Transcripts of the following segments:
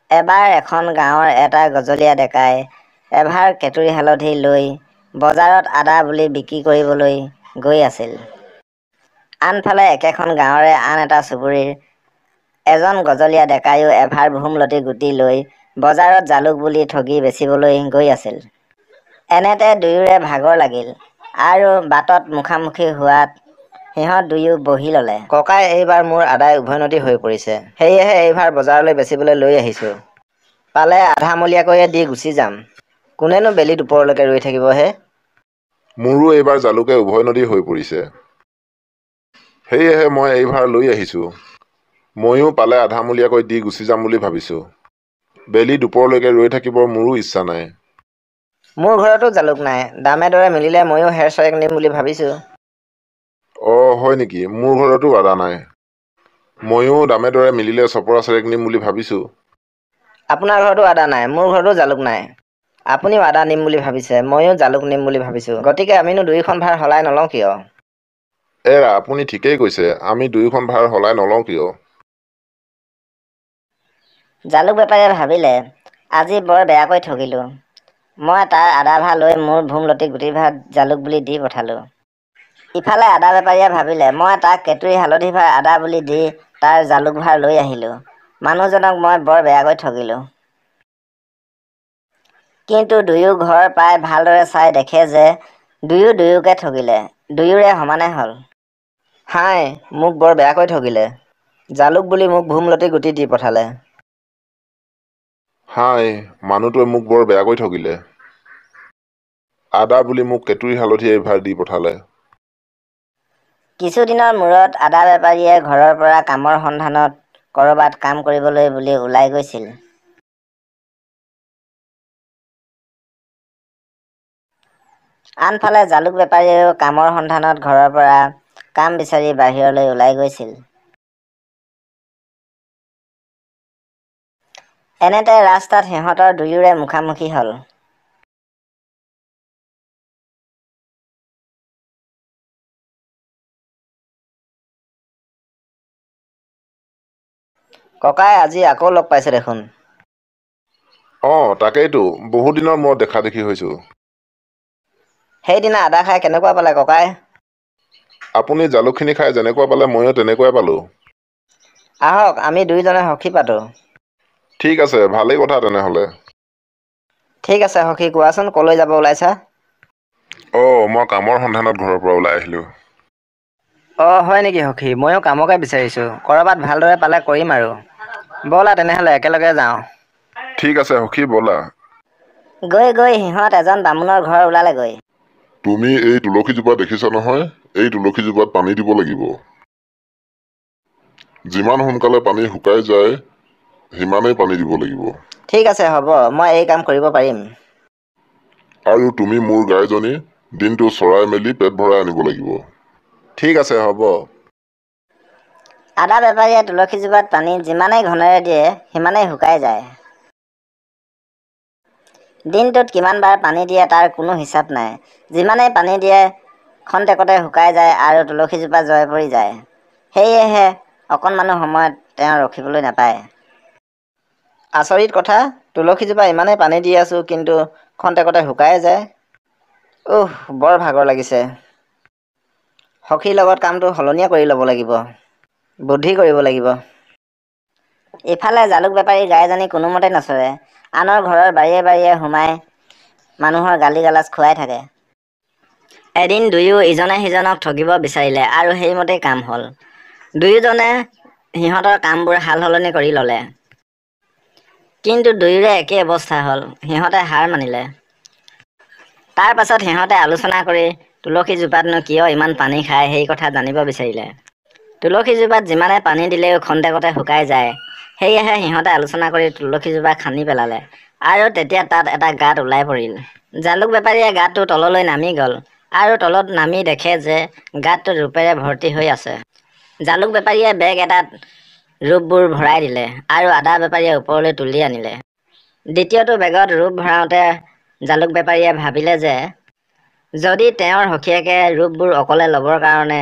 এবাৰ এখন গাঁৱৰ এটা গজলীয়া ডেকাই এভাৰ কেতুৰী হালধি লৈ বজাৰত আদা বুলি বিক্ৰী কৰিবলৈ গৈ আছিল। আনফালে একেখন গাঁৱৰে আন এটা চুবুৰীৰ এজন গজলীয়া ডেকাইও এভাৰ ভোমলতি গুটি লৈ বজাৰত জালুক বুলি ঠগি বেচিবলৈ গৈ আছিল। এনেতে দুয়োৰে ভাগৰ লাগিল আৰু বাটত মুখামুখি হোৱাত সিহঁত দুয়ো বহি ল'লে। ককাই, এইবাৰ মোৰ আদায় উভৈনদী হৈ পৰিছে, সেয়েহে এইবাৰ বজাৰলৈ বেচিবলৈ লৈ আহিছোঁ। পালে আধামলীয়াকৈয়ে দি গুচি যাম। কোনেনো বেলি দুপৰলৈকে ৰৈ থাকিব হে? মোৰো এইবাৰ জালুকে উভৈনদী হৈ পৰিছে, সেয়েহে মই এইবাৰ লৈ আহিছোঁ। ময়ো পালে আধামলীয়াকৈ দি গুচি যাম বুলি ভাবিছোঁ। বেলি দুপৰলৈকে ৰৈ থাকিবৰ মোৰো ইচ্ছা নাই। মোৰ ঘৰতো জালুক নাই, দামে দৰে মিলিলে ময়ো হেৰ চৰেক নিম বুলি ভাবিছোঁ। হয় নেকি? মোৰ ঘৰতো আদা নাই। ময়ো দামে দৰে মিলিলে চপৰা চেৰেক নিম বুলি ভাবিছোঁ। আপোনাৰ ঘৰতো আদা নাই, মোৰ ঘৰতো জালুক নাই। আপুনিও আদা নিম বুলি ভাবিছে, ময়ো জালুক নিম বুলি ভাবিছোঁ। গতিকে আমিনো দুয়োখন ভাৰ সলাই নলওঁ কিয়? এৰা, আপুনি ঠিকেই কৈছে, আমি দুয়োখন ভাৰ সলাই নলওঁ কিয়? জালুক বেপাৰীয়ে ভাবিলে, আজি বৰ বেয়াকৈ ঠগিলোঁ। মই তাৰ আদা ভাৰ লৈ মোৰ ভোমলতি গুটি ভাৰ জালুক বুলি দি পঠালোঁ। ইফালে আদা বেপাৰীয়ে ভাবিলে, মই তাক কেতুৰী হালধি ভাৰ আদা বুলি দি তাৰ জালুক ভাৰ লৈ আহিলোঁ। মানুহজনক মই বৰ বেয়াকৈ ঠগিলোঁ। কিন্তু দুয়ো ঘৰ পাই ভালদৰে চাই দেখে যে দুয়োকে ঠগিলে, দুয়োৰে সমানে হ'ল। হাই, মোক বৰ বেয়াকৈ ঠগিলে। জালুক বুলি মোক ভোমলতি গুটি দি পঠালে। হাই, মানুহটোৱে মোক বৰ বেয়াকৈ ঠগিলে। আদা বুলি মোক কেতুৰী হালধি এভাৰ দি পঠালে। কিছুদিনৰ মূৰত আদা বেপাৰীয়ে ঘৰৰ পৰা কামৰ সন্ধানত ক'ৰবাত কাম কৰিবলৈ বুলি ওলাই গৈছিল। আনফালে জালুক বেপাৰীয়েও কামৰ সন্ধানত ঘৰৰ পৰা কাম বিচাৰি বাহিৰলৈ ওলাই গৈছিল। এনেতে ৰাস্তাত সিহঁতৰ দুয়োৰে মুখামুখি হ'ল। ককাই, আজি আকৌ লগ পাইছে দেখোন। তাকেইতো, বহু দিনৰ মূৰত দেখা দেখি হৈছোঁ। সেইদিনা আদা খাই কেনেকুৱা পালে ককাই? আপুনি জালুকখিনি খাই যেনেকুৱা পালে ময়ো তেনেকুৱাই পালোঁ। আহক, আমি দুয়োজনে সখি পাতোঁ। ঠিক আছে, ভালেই কথা তেনেহ'লে। ঠিক আছে সখী, কোৱাচোন কলৈ যাব ওলাইছা? মই কামৰ সন্ধানত ঘৰৰ পৰা ওলাই আহিলোঁ। হয় নেকি সখী? ময়ো কামকে বিচাৰিছোঁ। ক'ৰবাত ভালদৰে পালে কৰিম আৰু। ব'লা তেনেহ'লে একেলগে যাওঁ। ঠিক আছে সখী, ব'লা। গৈ সিহঁত এজন বামুণৰ ঘৰ ওলালেগৈ। তুমি এই তুলসীজোপা দেখিছা নহয়? এই তুলসীজোপাত পানী দিব লাগিব। যিমান সোনকালে পানী শুকাই যায়, সিমানেই পানী দিব লাগিব। ঠিক আছে হ'ব, মই এই কাম কৰিব পাৰিম। আৰু তুমি মোৰ গাইজনী দিনটো চৰাই মেলি পেট ভৰাই আনিব লাগিব। ঠিক আছে হ'ব। আদা বেপাৰীয়ে তুলসীজোপাত পানী যিমানেই ঘনেৰে দিয়ে, সিমানেই শুকাই যায়। দিনটোত কিমান বাৰ পানী দিয়ে তাৰ কোনো হিচাপ নাই। যিমানেই পানী দিয়ে খন্তেকতে শুকাই যায় আৰু তুলসীজোপা জয় পৰি যায়। সেয়েহে অকণমানো সময়ত তেওঁ ৰখিবলৈ নাপায়। আচৰিত কথা, তুলসীজোপা ইমানেই পানী দি আছোঁ, কিন্তু খন্তেকতে শুকাই যায়। বৰ ভাগৰ লাগিছে। সখীৰ লগত কামটো সলনিয়ে কৰি ল'ব লাগিব। বুদ্ধি কৰিব লাগিব। ইফালে জালুক বেপাৰী গাইজনী কোনোমতে নচৰে। আনৰ ঘৰৰ বাৰীয়ে বাৰীয়ে সোমাই মানুহৰ গালি গালাজ খুৱাই থাকে। এদিন দুয়ো ইজনে সিজনক ঠগিব বিচাৰিলে আৰু সেইমতেই কাম হ'ল। দুয়োজনে সিহঁতৰ কামবোৰ সাল সলনি কৰি ল'লে। কিন্তু দুয়োৰে একেই অৱস্থা হ'ল, সিহঁতে হাৰ মানিলে। তাৰ পাছত সিহঁতে আলোচনা কৰি তুলসীজোপাতনো কিয় ইমান পানী খায় সেই কথা জানিব বিচাৰিলে। তুলসীজোপাত যিমানে পানী দিলেও খন্তেকতে শুকাই যায়। সেয়েহে সিহঁতে আলোচনা কৰি তুলসীজোপা খান্দি পেলালে আৰু তেতিয়া তাত এটা গাঁত ওলাই পৰিল। জালুক বেপাৰীয়ে গাঁতটো তললৈ নামি গ'ল আৰু তলত নামি দেখে যে গাঁতটো ৰূপেৰে ভৰ্তি হৈ আছে। জালুক বেপাৰীয়ে বেগ এটাত ৰূপবোৰ ভৰাই দিলে আৰু আদা বেপাৰীয়ে ওপৰলৈ তুলি আনিলে। দ্বিতীয়টো বেগত ৰূপ ভৰাওঁতে জালুক বেপাৰীয়ে ভাবিলে যে যদি তেওঁৰ সখীয়েকে ৰূপবোৰ অকলে ল'বৰ কাৰণে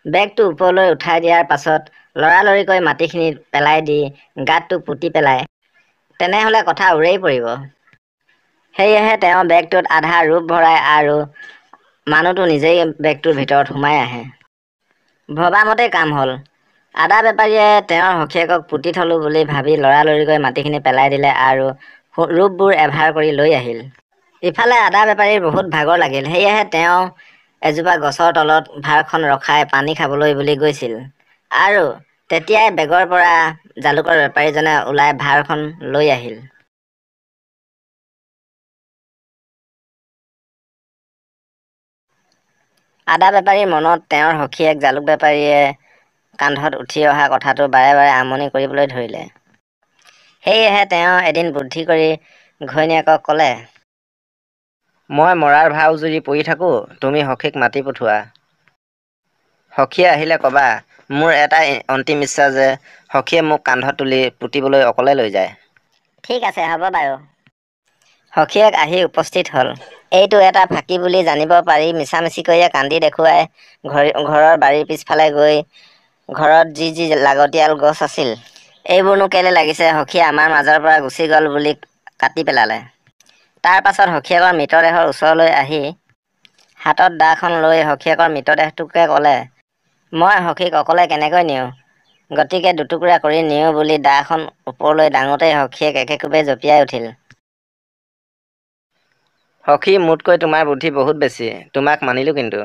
বেগটো ওপৰলৈ উঠাই দিয়াৰ পাছত লৰালৰিকৈ মাটিখিনিত পেলাই দি গাঁতটো পুতি পেলাই তেনেহ'লে কথা উৰেই পৰিব। সেয়েহে তেওঁ বেগটোত আধা ৰূপ ভৰাই আৰু মানুহটো নিজেই বেগটোৰ ভিতৰত সোমাই আহে। ভবামতে কাম হ'ল। আদা বেপাৰীয়ে তেওঁৰ সখীয়েকক পুতি থলো বুলি ভাবি লৰালৰিকৈ মাটিখিনি পেলাই দিলে আৰু ৰূপবোৰ এভাৰ কৰি লৈ আহিল। ইফালে আদা বেপাৰীৰ বহুত ভাগৰ লাগিল, সেয়েহে তেওঁ এজোপা গছৰ তলত ভাৰখন ৰখাই পানী খাবলৈ বুলি গৈছিল আৰু তেতিয়াই বেগৰ পৰা জালুকৰ বেপাৰীজনে ওলাই ভাৰখন লৈ আহিল। আদা বেপাৰীৰ মনত তেওঁৰ সখীয়েক জালুক বেপাৰীয়ে কান্ধত উঠি অহা কথাটো বাৰে বাৰে আমনি কৰিবলৈ ধৰিলে। সেয়েহে তেওঁ এদিন বুদ্ধি কৰি ঘৈণীয়েকক ক'লে, মই মৰাৰ ভাও জুৰি পৰি থাকোঁ, তুমি সখীক মাতি পঠোৱা। সখীয়ে আহিলে কবা, মোৰ এটাই অন্তিম ইচ্ছা যে সখীয়ে মোক কান্ধত তুলি পুতিবলৈ অকলে লৈ যায়। ঠিক আছে, হ'ব বাৰু। সখীয়েক আহি উপস্থিত হ'ল। এইটো এটা ফাঁকি বুলি জানিব পাৰি মিছামিছিকৈয়ে কান্দি দেখুৱাই ঘৰৰ বাৰীৰ পিছফালে গৈ ঘৰত যি যি লাগতিয়াল গছ আছিল, এইবোৰনো কেলে লাগিছে, সখীয়ে আমাৰ মাজৰ পৰা গুচি গ'ল বুলি কাটি পেলালে। তাৰ পাছত সখীয়েকৰ মৃতদেহৰ ওচৰলৈ আহি হাতত দাখন লৈ সখীয়েকৰ মৃতদেহটোকে ক'লে, মই সখীক অকলে কেনেকৈ নিওঁ, গতিকে দুটুকুৰা কৰি নিওঁ বুলি দাখন ওপৰলৈ দাঙোতেই সখীয়েক একেকোবে জঁপিয়াই উঠিল। সখী, মোতকৈ তোমাৰ বুদ্ধি বহুত বেছি, তোমাক মানিলোঁ কিন্তু।